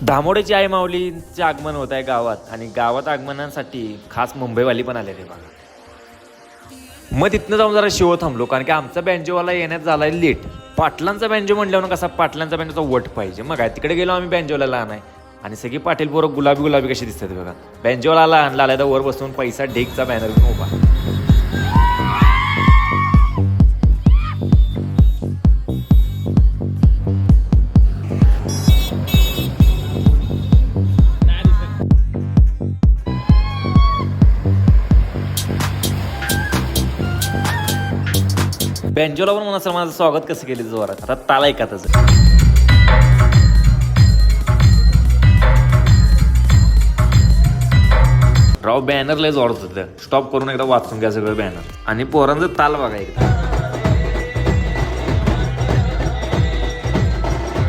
धामोड्याची आई माऊलींचे आगमन होत आहे गावात आणि गावात आगमनासाठी खास मुंबईवाली पण आले ते बघा. मग तिथनं जाऊन जरा शिव थांबलो कारण की आमचा बँजोवाला येण्यात झालाय लेट. पाटलांचा बँजो म्हणल्यावर कसा पाटलांचा बँजोचा वट पाहिजे. मग काय तिकडे गेलो आम्ही बँजोला लहान आहे आणि सगळी पाटील पोरं गुलाबी गुलाबी कशी दिसतात बघा. बँजोला लहान लालायदा वर बसून पैसा ढेकचा बॅनर घेऊन उभा. बँजोला पण म्हणा माझं स्वागत कसं केलं जोरात. आता ताला ऐका त्याचं. राव बॅनर लय जोरात होतं. स्टॉप करून एकदा वाचून घ्या सगळं बॅनर आणि पोरांचं ताल बघा एकदा.